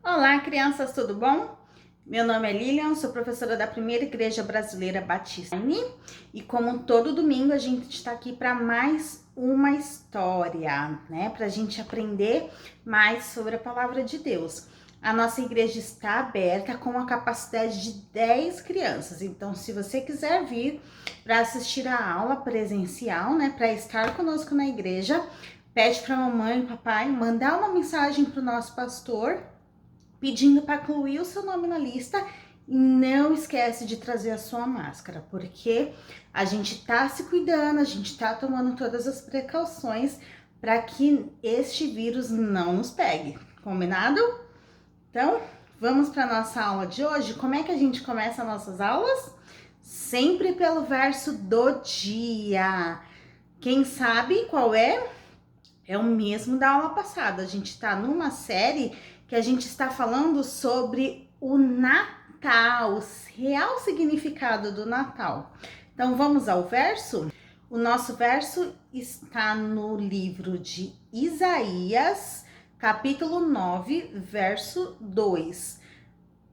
Olá, crianças, tudo bom? Meu nome é Lilian, sou professora da Primeira Igreja Brasileira Batista e como todo domingo a gente está aqui para mais uma história, né? Para a gente aprender mais sobre a Palavra de Deus. A nossa igreja está aberta com a capacidade de 10 crianças, então se você quiser vir para assistir a aula presencial, né? Para estar conosco na igreja, pede para a mamãe e papai mandar uma mensagem para o nosso pastor pedindo para incluir o seu nome na lista e não esquece de trazer a sua máscara, porque a gente tá se cuidando, a gente tá tomando todas as precauções para que este vírus não nos pegue, combinado? Então, vamos para nossa aula de hoje. Como é que a gente começa nossas aulas? Sempre pelo verso do dia. Quem sabe qual é? É o mesmo da aula passada. A gente está numa série que a gente está falando sobre o Natal, o real significado do Natal. Então vamos ao verso? O nosso verso está no livro de Isaías, capítulo 9, verso 2.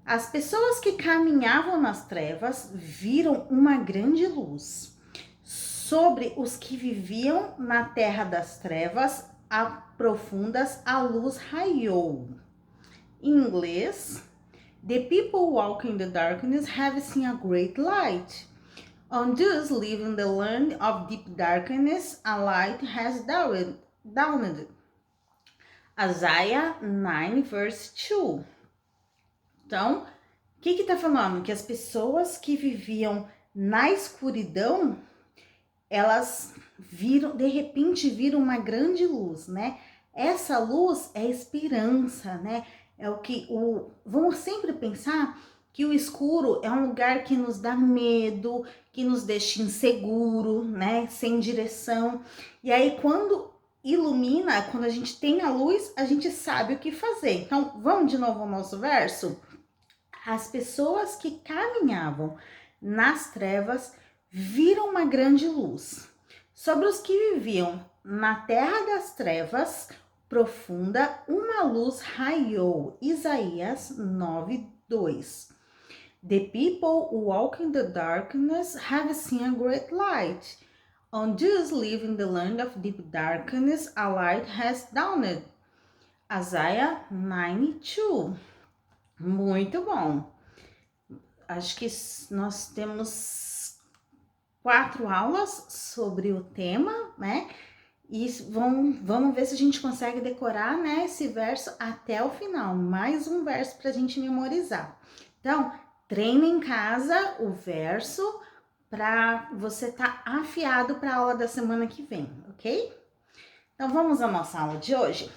As pessoas que caminhavam nas trevas viram uma grande luz. Sobre os que viviam na terra das trevas profundas, a luz raiou. Em inglês, the people walking in the darkness have seen a great light. On those living in the land of deep darkness, a light has dawned. Isaiah 9, verse 2. Então, o que está falando? Que as pessoas que viviam na escuridão, elas de repente viram uma grande luz, né? Essa luz é esperança, né? É vamos sempre pensar que o escuro é um lugar que nos dá medo, que nos deixa inseguro, né? Sem direção. E aí quando ilumina, quando a gente tem a luz, a gente sabe o que fazer. Então, vamos de novo ao nosso verso? As pessoas que caminhavam nas trevas viram uma grande luz. Sobre os que viviam na terra das trevas profunda, uma luz raiou. Isaías 9:2. The people who walk in the darkness have seen a great light. On those living in the land of deep darkness, a light has dawned. Isaiah 9:2. Muito bom. Acho que nós temos 4 aulas sobre o tema, né? E vamos ver se a gente consegue decorar, né, esse verso até o final. Mais um verso para a gente memorizar. Então, treine em casa o verso para você estar afiado para a aula da semana que vem, ok? Então, vamos à nossa aula de hoje.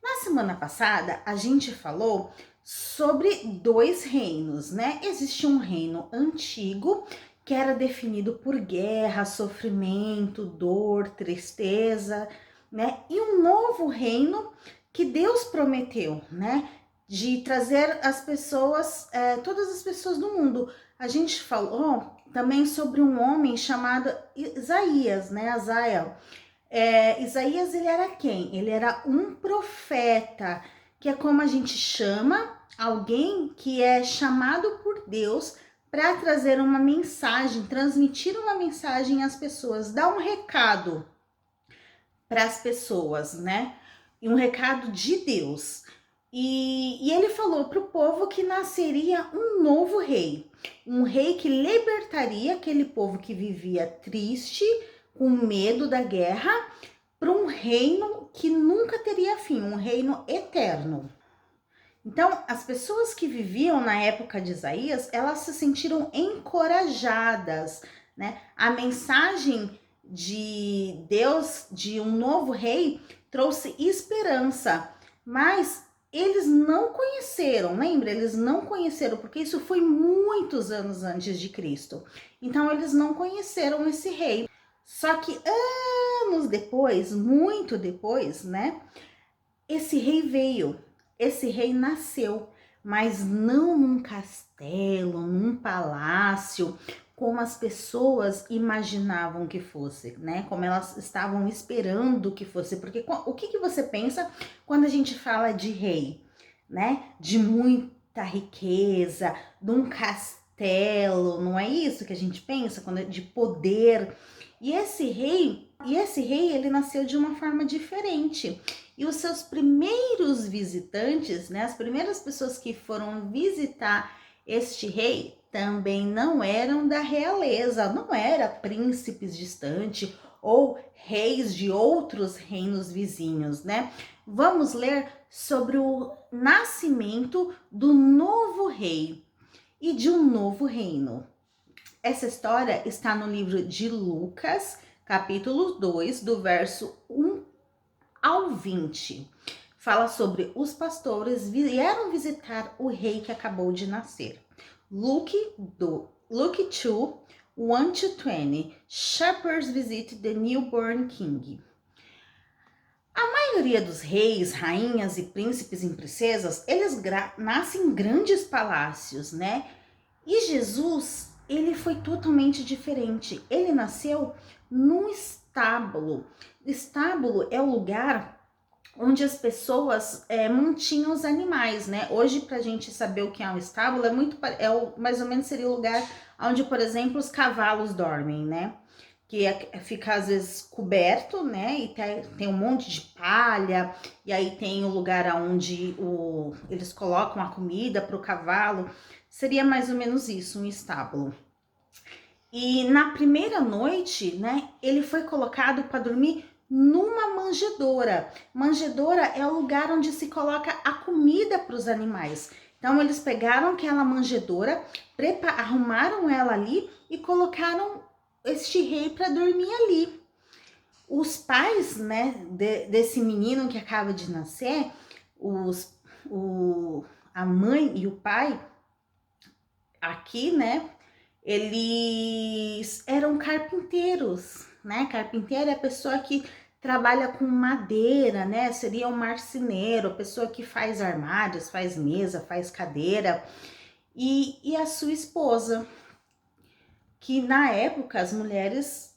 Na semana passada, a gente falou sobre 2 reinos, né? Existe um reino antigo que era definido por guerra, sofrimento, dor, tristeza, né? E um novo reino que Deus prometeu, né? De trazer as pessoas, todas as pessoas do mundo. A gente falou também sobre um homem chamado Isaías, né? Isaías, ele era quem? Ele era um profeta, que é como a gente chama alguém que é chamado por Deus para trazer uma mensagem, transmitir uma mensagem às pessoas, dar um recado para as pessoas, né? E um recado de Deus. E ele falou para o povo que nasceria um novo rei, um rei que libertaria aquele povo que vivia triste, com medo da guerra, para um reino que nunca teria fim, um reino eterno. Então, as pessoas que viviam na época de Isaías, elas se sentiram encorajadas, né? A mensagem de Deus, de um novo rei, trouxe esperança, mas eles não conheceram, lembra? Eles não conheceram, porque isso foi muitos anos antes de Cristo. Então, eles não conheceram esse rei. Só que anos depois, muito depois, né? Esse rei veio. Esse rei nasceu, mas não num castelo, num palácio, como as pessoas imaginavam que fosse, né? Como elas estavam esperando que fosse. Porque o que você pensa quando a gente fala de rei, né? De muita riqueza, de um castelo, não é isso que a gente pensa quando é de poder. E esse rei, ele nasceu de uma forma diferente. E os seus primeiros visitantes, né, as primeiras pessoas que foram visitar este rei também não eram da realeza, não eram príncipes distantes ou reis de outros reinos vizinhos, né? Vamos ler sobre o nascimento do novo rei e de um novo reino. Essa história está no livro de Lucas, capítulo 2, do verso 1 ao 20. Fala sobre os pastores vieram visitar o rei que acabou de nascer. Luke 2, 1 to 20. Shepherds visit the newborn king. A maioria dos reis, rainhas e príncipes e princesas, eles nascem em grandes palácios, né? E Jesus, ele foi totalmente diferente. Ele nasceu num estábulo. Estábulo é o lugar onde as pessoas mantinham os animais, né? Hoje, pra gente saber o que é um estábulo, mais ou menos seria o lugar onde, por exemplo, os cavalos dormem, né? Que fica às vezes coberto, né? E tem um monte de palha, e aí tem o lugar onde eles colocam a comida para o cavalo. Seria mais ou menos isso, um estábulo. E na primeira noite, né, ele foi colocado para dormir numa manjedoura. Manjedoura é o lugar onde se coloca a comida para os animais. Então eles pegaram aquela manjedoura, arrumaram ela ali e colocaram este rei para dormir ali. Os pais, né, desse menino que acaba de nascer, a mãe e o pai, aqui, né, eles eram carpinteiros, né? Carpinteiro é a pessoa que trabalha com madeira, né? Seria um marceneiro, a pessoa que faz armários, faz mesa, faz cadeira. E a sua esposa, que na época as mulheres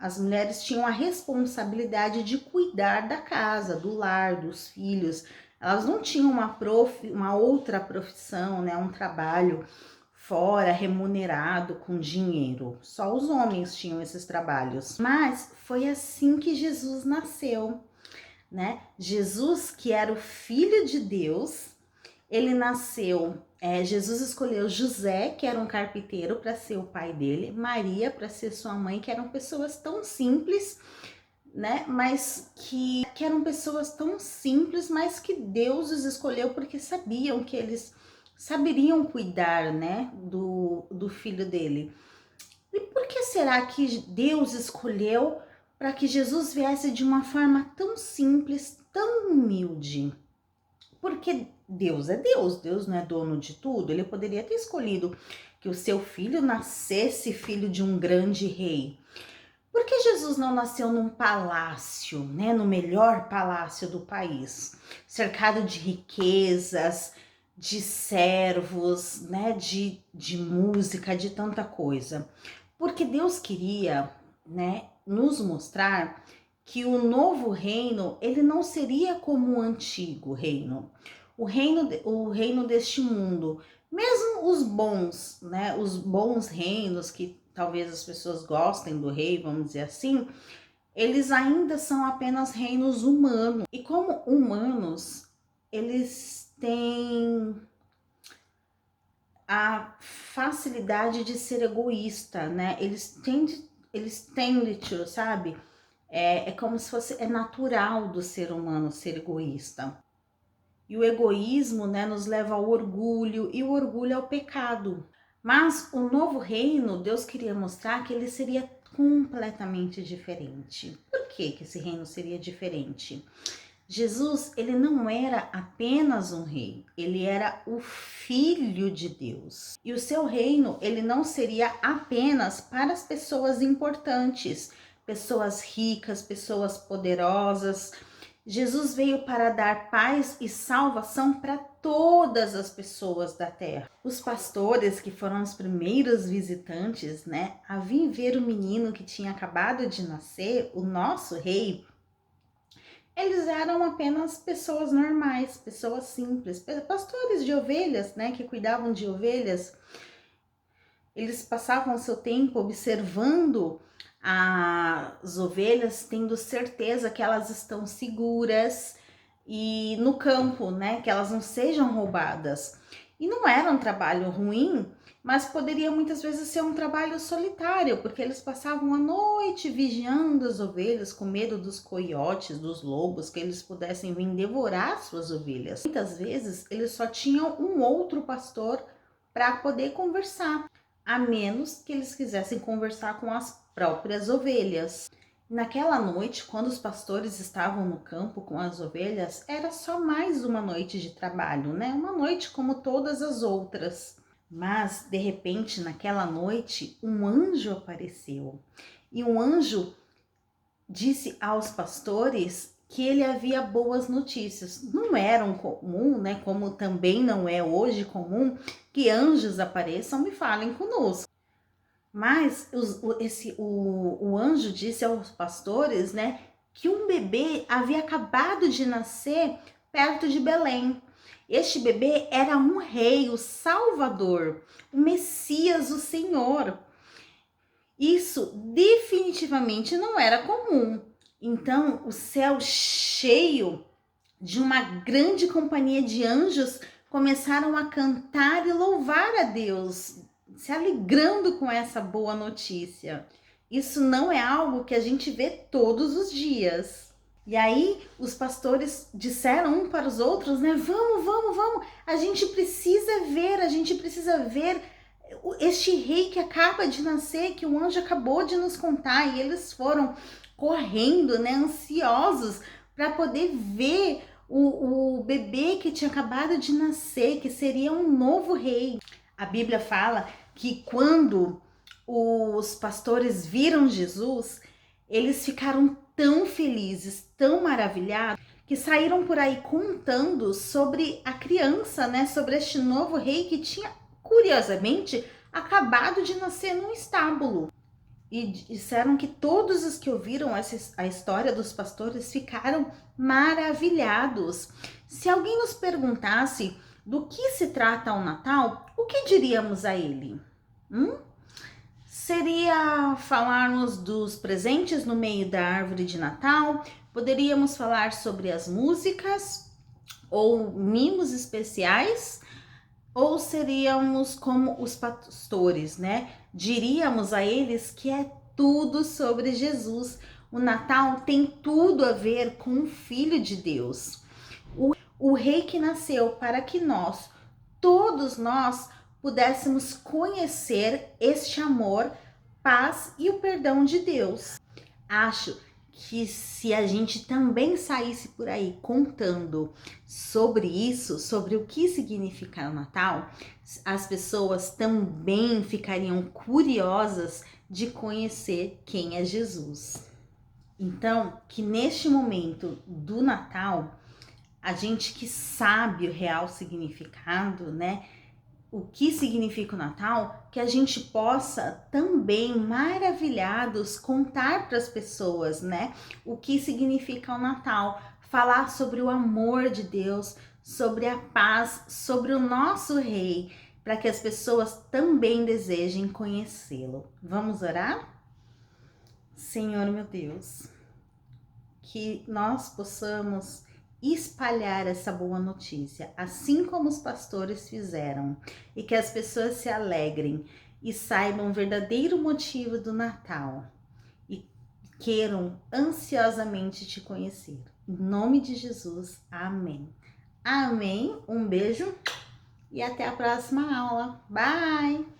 as mulheres tinham a responsabilidade de cuidar da casa, do lar, dos filhos. Elas não tinham uma outra profissão, né, um trabalho fora remunerado com dinheiro. Só os homens tinham esses trabalhos. Mas foi assim que Jesus nasceu, né? Jesus, que era o filho de Deus, ele nasceu. Jesus escolheu José, que era um carpinteiro, para ser o pai dele, Maria para ser sua mãe, que eram pessoas tão simples, né? Mas que eram pessoas tão simples, mas que Deus os escolheu porque sabiam que eles saberiam cuidar, né, do filho dele. E por que será que Deus escolheu para que Jesus viesse de uma forma tão simples, tão humilde? Porque Deus é Deus, Deus não é dono de tudo. Ele poderia ter escolhido que o seu filho nascesse filho de um grande rei. Por que Jesus não nasceu num palácio, né, no melhor palácio do país, cercado de riquezas, de servos, né, de música, de tanta coisa? Porque Deus queria, né, nos mostrar que o novo reino, ele não seria como o antigo reino. O reino deste mundo, mesmo os bons, né, os bons reinos que talvez as pessoas gostem do rei, vamos dizer assim, eles ainda são apenas reinos humanos. E como humanos, eles têm a facilidade de ser egoísta, né? Eles tendem, sabe? É como se fosse, é natural do ser humano ser egoísta. E o egoísmo, né, nos leva ao orgulho, e o orgulho é o pecado. Mas o novo reino, Deus queria mostrar que ele seria completamente diferente. Por que esse reino seria diferente? Jesus, ele não era apenas um rei, ele era o filho de Deus. E o seu reino, ele não seria apenas para as pessoas importantes, pessoas ricas, pessoas poderosas. Jesus veio para dar paz e salvação para todas as pessoas da terra. Os pastores, que foram os primeiros visitantes, né, a vir ver o menino que tinha acabado de nascer, o nosso rei, eles eram apenas pessoas normais, pessoas simples, pastores de ovelhas, né, que cuidavam de ovelhas. Eles passavam seu tempo observando as ovelhas, tendo certeza que elas estão seguras e no campo, né, que elas não sejam roubadas. E não era um trabalho ruim, mas poderia muitas vezes ser um trabalho solitário, porque eles passavam a noite vigiando as ovelhas com medo dos coiotes, dos lobos, que eles pudessem vir devorar suas ovelhas. Muitas vezes eles só tinham um outro pastor para poder conversar, a menos que eles quisessem conversar com as próprias ovelhas. Naquela noite, quando os pastores estavam no campo com as ovelhas, era só mais uma noite de trabalho, né? Uma noite como todas as outras. Mas, de repente, naquela noite, um anjo apareceu. E um anjo disse aos pastores que ele havia boas notícias. Não era comum, né? Como também não é hoje comum, que anjos apareçam e falem conosco. Mas o anjo disse aos pastores, né, que um bebê havia acabado de nascer perto de Belém. Este bebê era um rei, o Salvador, o Messias, o Senhor. Isso definitivamente não era comum. Então, o céu cheio de uma grande companhia de anjos começaram a cantar e louvar a Deus, se alegrando com essa boa notícia. Isso não é algo que a gente vê todos os dias. E aí os pastores disseram um para os outros, né? Vamos, a gente precisa ver este rei que acaba de nascer, que o anjo acabou de nos contar. E eles foram correndo, né, ansiosos para poder ver o bebê que tinha acabado de nascer, que seria um novo rei. A Bíblia fala que quando os pastores viram Jesus, eles ficaram tão felizes, tão maravilhados, que saíram por aí contando sobre a criança, né? Sobre este novo rei que tinha, curiosamente, acabado de nascer num estábulo. E disseram que todos os que ouviram a história dos pastores ficaram maravilhados. Se alguém nos perguntasse do que se trata o Natal, o que diríamos a ele? Seria falarmos dos presentes no meio da árvore de Natal? Poderíamos falar sobre as músicas ou mimos especiais? Ou seríamos como os pastores, né? Diríamos a eles que é tudo sobre Jesus. O Natal tem tudo a ver com o Filho de Deus. O Rei que nasceu para que todos nós, pudéssemos conhecer este amor, paz e o perdão de Deus. Acho que se a gente também saísse por aí contando sobre isso, sobre o que significa o Natal, as pessoas também ficariam curiosas de conhecer quem é Jesus. Então, que neste momento do Natal, a gente que sabe o real significado, né? O que significa o Natal, que a gente possa também, maravilhados, contar para as pessoas, né? O que significa o Natal, falar sobre o amor de Deus, sobre a paz, sobre o nosso Rei, para que as pessoas também desejem conhecê-lo. Vamos orar? Senhor meu Deus, que nós possamos espalhar essa boa notícia, assim como os pastores fizeram, e que as pessoas se alegrem e saibam o verdadeiro motivo do Natal e queiram ansiosamente te conhecer. Em nome de Jesus, amém. Amém, um beijo e até a próxima aula. Bye!